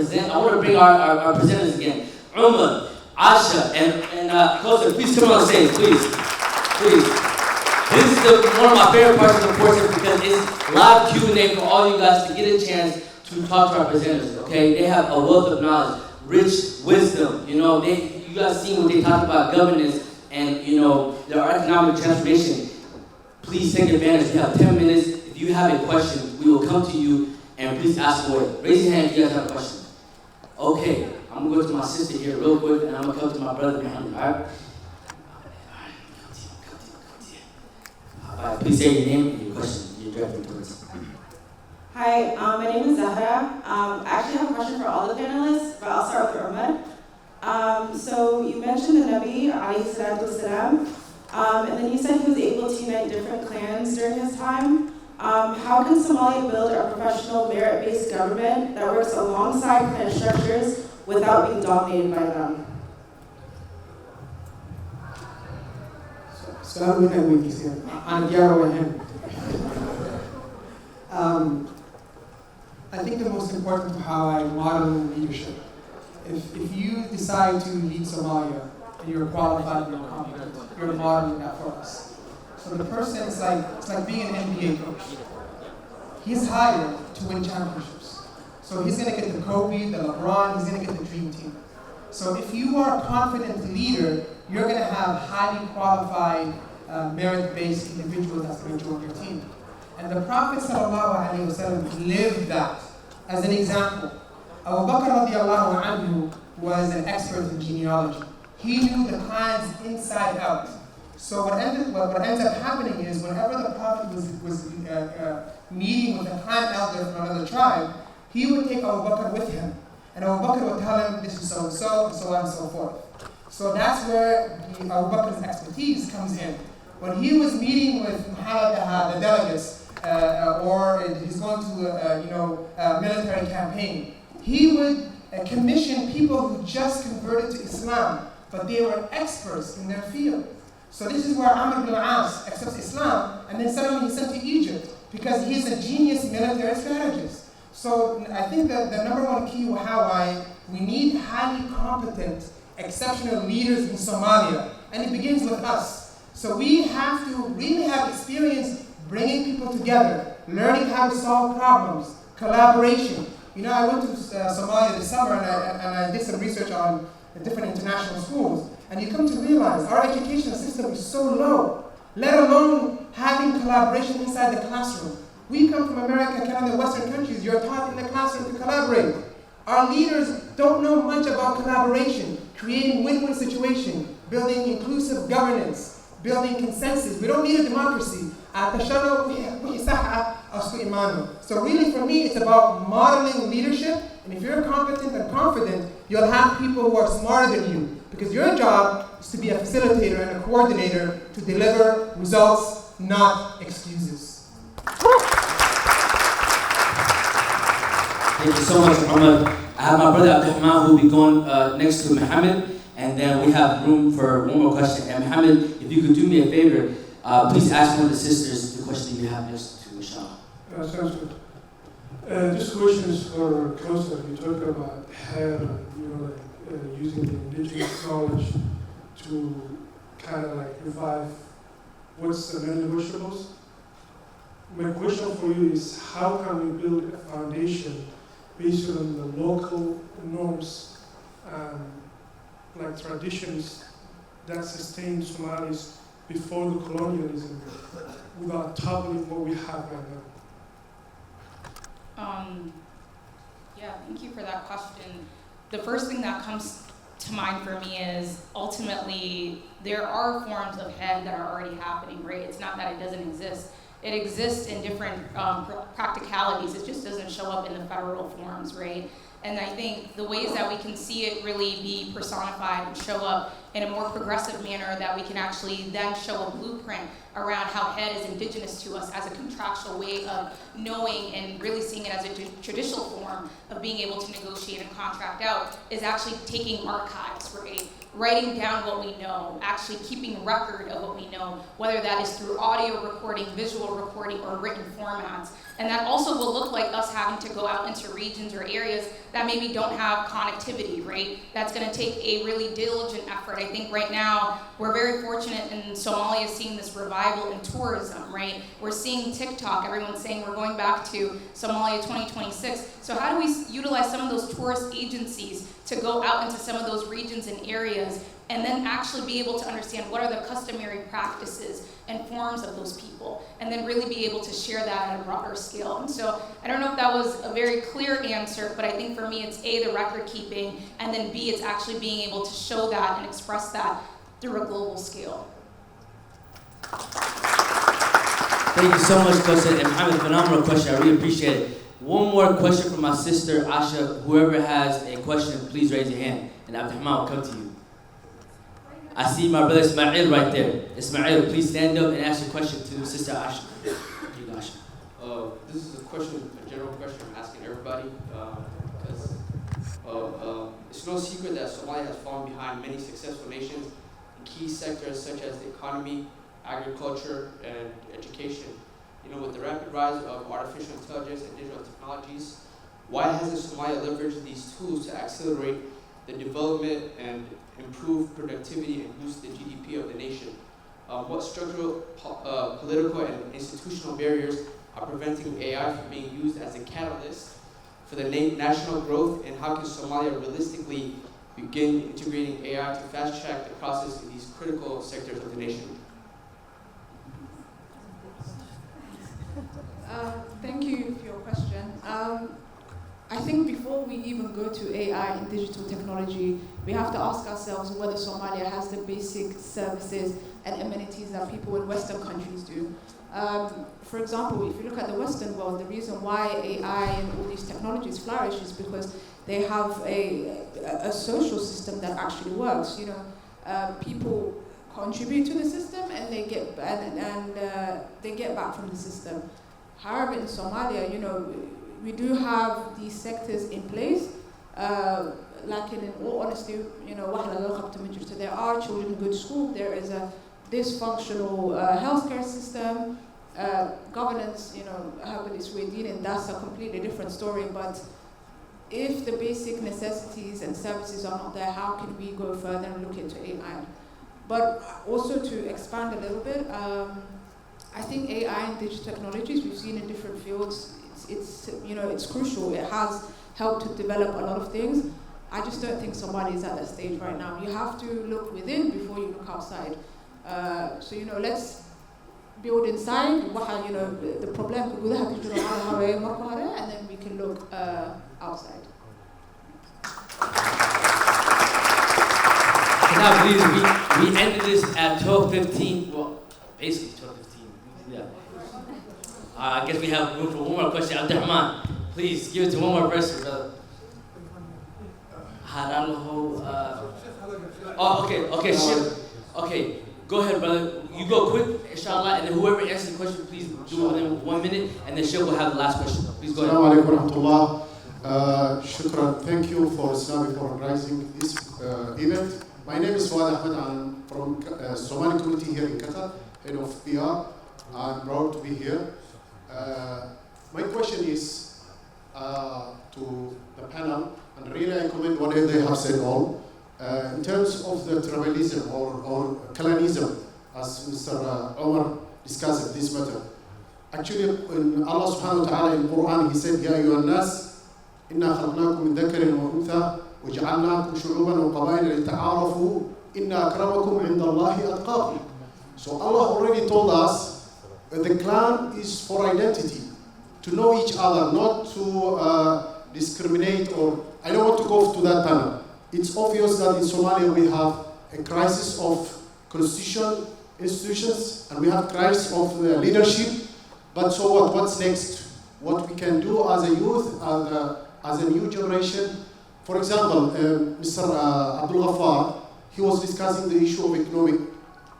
present. I want to bring our presenters again. Umar, Asha, and Kosa, please come on stage, please. This is one of my favorite parts of the course because it's live Q&A for all you guys to get a chance to talk to our presenters, okay? They have a wealth of knowledge, rich wisdom, you know, you guys seen what they talked about governance and, you know, their economic transformation. Please take advantage. You have 10 minutes. If you have a question, we will come to you and please ask for it. Raise your hand if you guys have a question. Okay, I'm gonna go to my sister here real quick and I'm gonna come to my brother behind me, all right? Please say your name and your question. You're directing towards. Hi, my name is Zahra. I actually have a question for all the panelists, but I'll start with Ahmed. So you mentioned the Nabi, alayhi salatu wasalam, and then you said he was able to unite different clans during his time. How can Somalia build a professional merit-based government that works alongside clan structures without being dominated by them? I think the most important for how I model leadership, if you decide to lead Somalia and you're qualified and you're competent, you're modeling that for us. So the person, it's like being an NBA coach. He's hired to win championships. So he's going to get the Kobe, the LeBron, he's going to get the dream team. So if you are a confident leader, you're going to have highly qualified, merit-based individuals that's going to join your team. And the Prophet ﷺ lived that as an example. Abu Bakr radiallahu anhu was an expert in genealogy. He knew the clans inside out. So what ends up happening is whenever the Prophet was meeting with a clan elder from another tribe, he would take Abu Bakr with him. And Abu Bakr would tell him this is so-and-so, and so on and so forth. So that's where Abu Bakr's expertise comes in. When he was meeting with Muhammad, the delegates, or he's going to a military campaign, he would commission people who just converted to Islam, but they were experts in their field. So this is where Amr ibn al-As accepts Islam, and then suddenly he's sent to Egypt because he's a genius military strategist. So I think that the number one key how we need highly competent, exceptional leaders in Somalia, and it begins with us. So we have to really have experience bringing people together, learning how to solve problems, collaboration. You know, I went to Somalia this summer and I did some research on the different international schools, and you come to realize our education system is so low, let alone having collaboration inside the classroom. We come from America, Canada, Western countries, you're taught in the classroom to collaborate. Our leaders don't know much about collaboration, creating win-win situation, building inclusive governance, building consensus. We don't need a democracy. So really for me, it's about modeling leadership, and if you're competent and confident, you'll have people who are smarter than you, because your job is to be a facilitator and a coordinator to deliver results, not excuses. Thank you so much, Ahmed. I have my brother Abdurrahman who will be going next to Mohammed, and then we have room for one more question. And Mohammed, if you could do me a favor, please ask one of the sisters the question you have next to Michelle. Sounds good. This question is for Kosta. You talked about how, using the indigenous knowledge to kind of like revive what's the non-negotiables. My question for you is, how can we build a foundation based on the local norms, like traditions that sustain Somalis before the colonialism, without toppling what we have right now? Yeah, thank you for that question. The first thing that comes to mind for me is ultimately there are forms of head that are already happening, right? It's not that it doesn't exist. It exists in different practicalities. It just doesn't show up in the federal forms, right? And I think the ways that we can see it really be personified and show up in a more progressive manner, that we can actually then show a blueprint around how head is indigenous to us as a contractual way of knowing and really seeing it as a traditional form of being able to negotiate and contract out, is actually taking archives, right? Writing down what we know, actually keeping record of what we know, whether that is through audio recording, visual recording, or written formats. And that also will look like us having to go out into regions or areas that maybe don't have connectivity, right? That's gonna take a really diligent effort. I think right now, we're very fortunate in Somalia seeing this revival in tourism, right? We're seeing TikTok, everyone's saying we're going back to Somalia 2026. So how do we utilize some of those tourist agencies to go out into some of those regions and areas and then actually be able to understand what are the customary practices and forms of those people, and then really be able to share that at a broader scale. And so I don't know if that was a very clear answer, but I think for me it's A, the record keeping, and then B, it's actually being able to show that and express that through a global scale. Thank you so much, Coach, and Mohammed, phenomenal question. I really appreciate it. One more question from my sister, Asha. Whoever has a question, please raise your hand, and Abdurrahman will come to you. I see my brother Ismail right there. Ismail, please stand up and ask your question to Sister Asha. Here you go, Asha. This is a question, a general question I'm asking everybody, because it's no secret that Somalia has fallen behind many successful nations in key sectors such as the economy, agriculture, and education. You know, with the rapid rise of artificial intelligence and digital technologies, why hasn't Somalia leveraged these tools to accelerate the development and improve productivity and boost the GDP of the nation? What structural, political, and institutional barriers are preventing AI from being used as a catalyst for the national growth, and how can Somalia realistically begin integrating AI to fast-track the process in these critical sectors of the nation? Thank you for your question. I think before we even go to AI and digital technology, we have to ask ourselves whether Somalia has the basic services and amenities that people in Western countries do. For example, if you look at the Western world, the reason why AI and all these technologies flourish is because they have a social system that actually works. You know, people contribute to the system and they get back from the system. However, in Somalia, you know, we do have these sectors in place. Like in all honesty, you know, there are children who go to school. There is a dysfunctional healthcare system, governance. You know, and that's a completely different story. But if the basic necessities and services are not there, how can we go further and look into AI? But also to expand a little bit, I think AI and digital technologies we've seen in different fields. It's you know, it's crucial. It has helped to develop a lot of things. I just don't think Somalia is at that stage right now. You have to look within before you look outside. So you know, let's build inside. You know, the problem, and then we can look outside. Now, please, we ended this at 12:15. Well, basically 12:15. Yeah. I guess we have room for one more question. Abdurrahman, please give it to one more person, brother. Okay, shit. Okay, go ahead, brother. You go quick, inshallah, and then whoever answers the question, please do it within 1 minute, and then Sheikh will have the last question. Please go ahead. Assalamu alaikum warahmatullah. Shukran. Thank you for Islamic for organizing this event. My name is Fawad Ahmed. I'm from Somali community here in Qatar, head of PR. I'm proud to be here. My question is to the panel, and really I commend what they have said all. In terms of the tribalism or clanism, as Mr. Omar discussed this matter. Actually, in Allah subhanahu wa ta'ala in Quran, he said, Ya ayyuhan nas, inna khalaqnakum min dhakarin wa untha, وَجَعَلْنَاكُمْ شُعُوبًا وَقَبَائِلَ لِتَعَارَفُوا إِنَّ أَكْرَمَكُمْ عِنْدَ اللَّهِ أَتْقَاكُمْ. So Allah already told us that the clan is for identity, to know each other, not to discriminate or... I don't want to go to that panel. It's obvious that in Somalia we have a crisis of constitutional institutions and we have crisis of leadership. But so what? What's next? What we can do as a youth, as a new generation? For example, Mr. Abdul Ghaffar, he was discussing the issue of economic,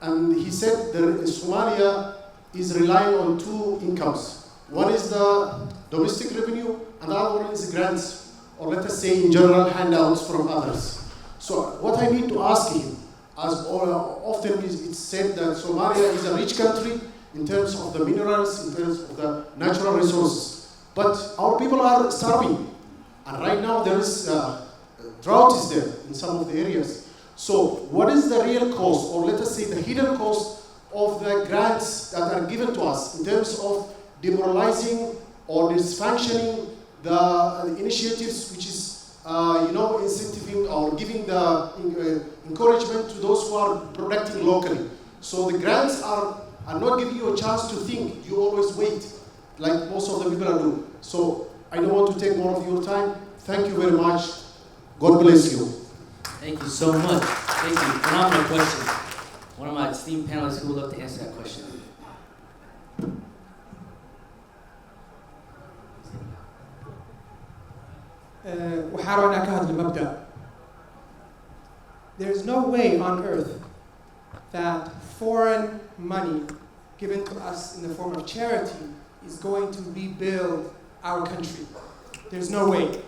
and he said that Somalia is relying on two incomes. One is the domestic revenue, and the other one is grants, or let us say in general, handouts from others. So what I need to ask him, as often it's said that Somalia is a rich country, in terms of the minerals, in terms of the natural resources. But our people are starving. And right now there is drought is there in some of the areas. So what is the real cost, or let us say the hidden cost of the grants that are given to us in terms of demoralizing or dysfunctioning the initiatives which is incentivizing or giving the encouragement to those who are producing locally. So the grants are not giving you a chance to think. You always wait, like most of the people are doing. So I don't want to take more of your time. Thank you very much. God bless you. Thank you so much. Thank you. Phenomenal question. One of my esteemed panelists who would love to answer that question. وحاولنا كهذا المبدأ. There's no way on earth that foreign money given to us in the form of charity is going to rebuild our country. There's no way.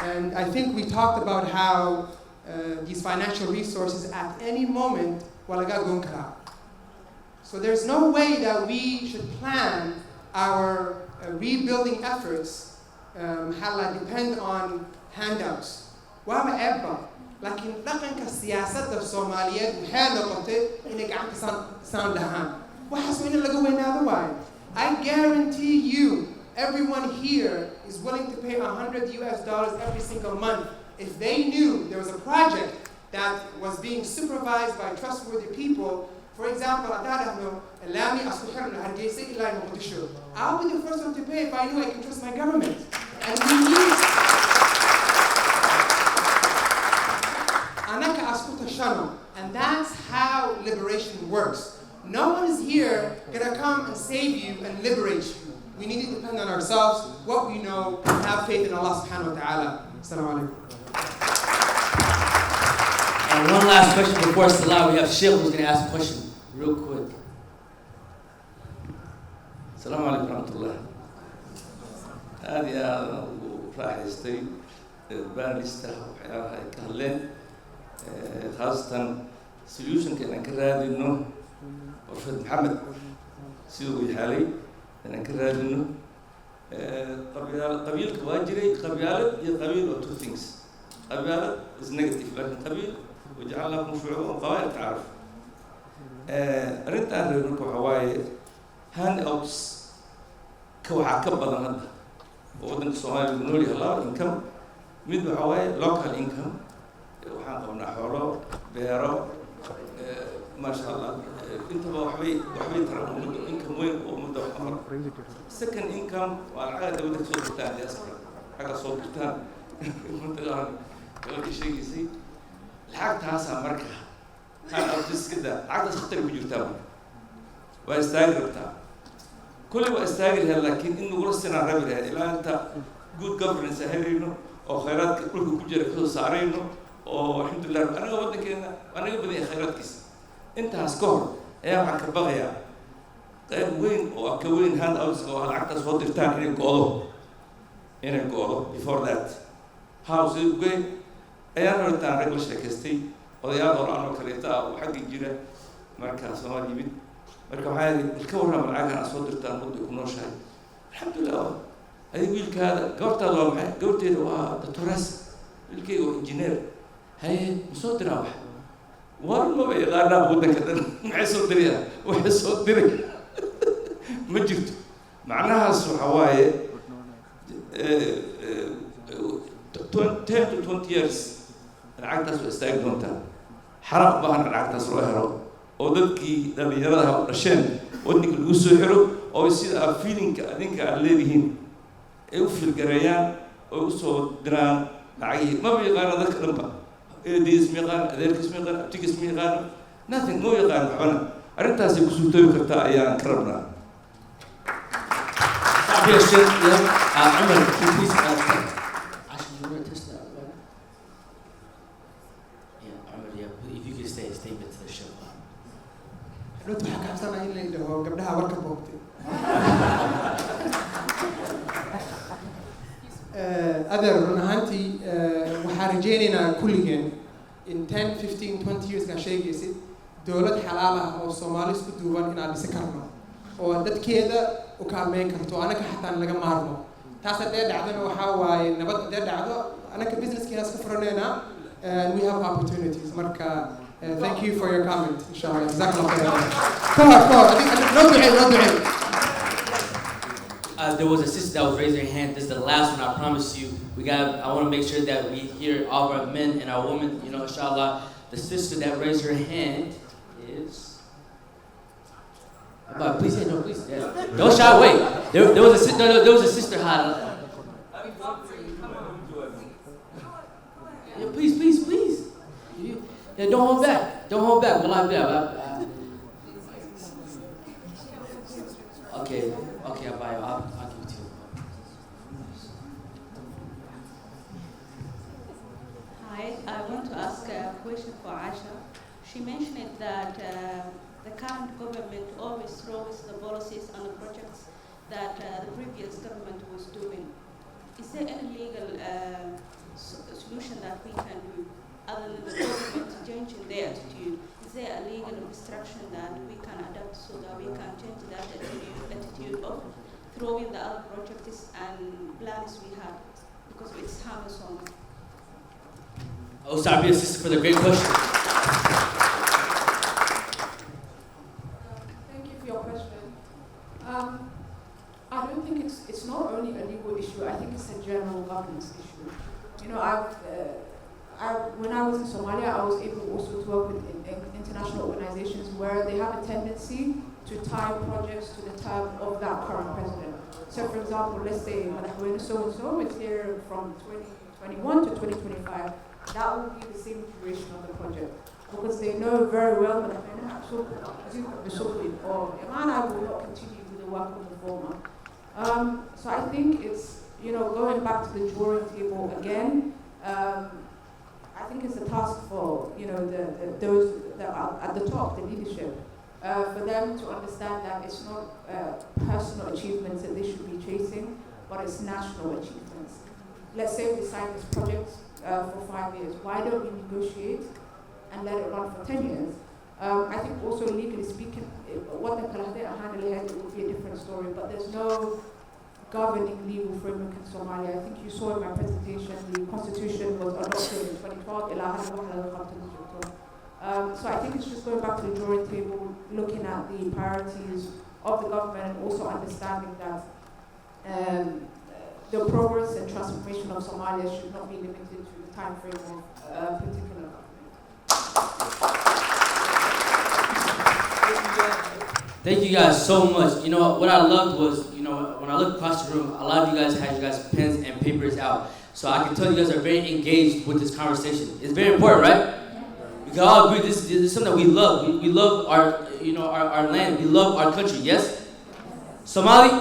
And I think we talked about how these financial resources at any moment, so there's no way that we should plan our rebuilding efforts depend on handouts. لكن لقنك السياسة الصومالية بحال نقطة إنك عم تساند لهان. وحسوا إن لقوين هذا واحد. I guarantee you, everyone here is willing to pay $100 every single month if they knew there was a project that was being supervised by trustworthy people. For example, I would be the first one to pay if I knew I can trust my government. And we need and that's how liberation works. No one is here gonna come and save you and liberate you. We need to depend on ourselves, what we know, and have faith in Allah subhanahu wa ta'ala. Assalamu alaikum. And one last question before Salah. We have Sheikh who's going to ask a question real quick. Assalamu alaikum wa rahmatullah. هذه راح يستوي باليستا وحياها كهلين خاصة solution كنا كراد إنه ورفد محمد سيوي حالي كنا كراد إنه قبيل كواجري قبيلة or two things. قبيلة is negative لكن قبيل وجعل لكم شعوبا وقبائل تعرف. أردت أن أقول لكم حواي hand outs كوعة كبضا هذا ودن الصومالي بنقول لي الله income مد حواي local income وحنا قمنا حوله بيرو ما شاء الله انت وحبي ترى income وين ومدة حمر second income والعادة ودك صوت ثاني أسمع حاجة صوت ثاني منطقة قلت شيء زي الحاجة تاسع مركها هذا أرتس كده عادة خطر بجوتهم واستاجرتها كل ما استاجر لكن إنه قرصنا ربنا إلى أنت good governance هيرينه أو خيرات كل كجرة كل صارينه أو الحمد لله أنا قبضت كنا أنا قبضي خيرات كيس أنت هسكور يا معك بغيا طيب وين أو كوين هذا أو سكور العادة صوت الثاني إن القولو before that house وين أيام رتان رجل شكستي وضياء دوران وكريتا وحق الجيرة مركز سوالي بيت مركب هاي الكورة من عاجنا أصوات رتان مدة يكونوا شاي الحمد لله هذي يقول كذا قرت الله معه قلت له دكتورس الكي هو إنجنير هاي صوت راح والله ما بيغانا بودنا كذا معي صوت دريها وحي صوت دري ما جبت معناها الصحواي 10 to 20 years العقد استاج دونتا حرق بهن العقد سروهرو ودكي دم يرها رشين ودنك الوسو حلو أو يصير feeling أدينك الليهين يوفي الجريان ويوسو دران معي ما بيغان ذاك ربا دي اسمي غان ذاك اسمي غان أبتيك اسمي غان nothing مو يغان معنا أرنتها سيكسو توي كرتا أيام كربنا عمر please if you could say a statement to the show. لو تحكي أحسن اللي هو قبلها وركب وقتي. أدر رنهانتي وحارجيننا كلهم in 10, 15, 20 years كان شيء يصير dowlad xalaal ah oo Soomaali isku duuban inaan dhisi karno oo dadkeeda u kaalmeyn karto anaga xataa laga maarmo taas hadee dhacdana waxa waaye nabad hadee dhacdo anaga businesskiina iska furanayna and we have opportunities marka thank you for your comment inshallah jazakallahu khairan no du'ay There was a sister that was raising her hand. This is the last one, I promise you. I want to make sure that we hear all of our men and our women, you know, inshallah. The sister that raised her hand is... Please, no, please. Yeah. Don't shy away. There was a sister, there was a sister. Yeah, please. Yeah, don't hold back. Don't hold back. Okay, I'll give it to you. Hi, I want to ask a question for Aisha. She mentioned that the current government always throws the policies and the projects that the previous government was doing. Is there any legal solution that we can do other than the government changing their attitude? Is there a legal instruction that we can adapt so that we can change that attitude of throwing the other projects and plans we have? Because it's harming so much. Oh, sorry, sister, for the great question. Thank you for your question. I don't think it's not only a legal issue. I think it's a general governance issue. You know, when I was in Somalia, I was able also to work with international organizations where they have a tendency to tie projects to the time of that current president. So, for example, let's say Madakhweyne so-and-so is here from 2021 to 2025. That will be the same duration of the project because they know very well that or Imana will not continue with the work of the former. So I think it's, you know, going back to the drawing table again. I think it's a task for, you know, those that are at the top, the leadership, for them to understand that it's not personal achievements that they should be chasing, but it's national achievements. Let's say we sign this project for 5 years. Why don't we negotiate and let it run for 10 years? I think also legally speaking, what the Kalahde handle had, it would be a different story, but there's no governing legal framework in Somalia. I think you saw in my presentation, the constitution was adopted in 2012. So I think it's just going back to the drawing table, looking at the priorities of the government and also understanding that the progress and transformation of Somalia should not be limited to the time frame of a particular government. Thank you guys so much. You know, what I loved was, you know, when I looked across the room, a lot of you guys had your guys' pens and papers out. So I can tell you guys are very engaged with this conversation. It's very important, right? We can all agree this is something that we love. We love our, you know, our land. We love our country, yes? Somali?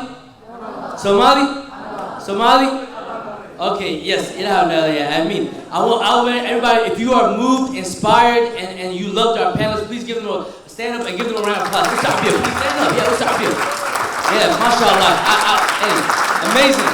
Okay, yes. I mean, I want everybody, if you are moved, inspired, and you loved our panelists, please give them a stand up and give them a round of applause. What's up here? Please stand up. Yeah, what's up here? Yeah, mashallah. Hey, amazing.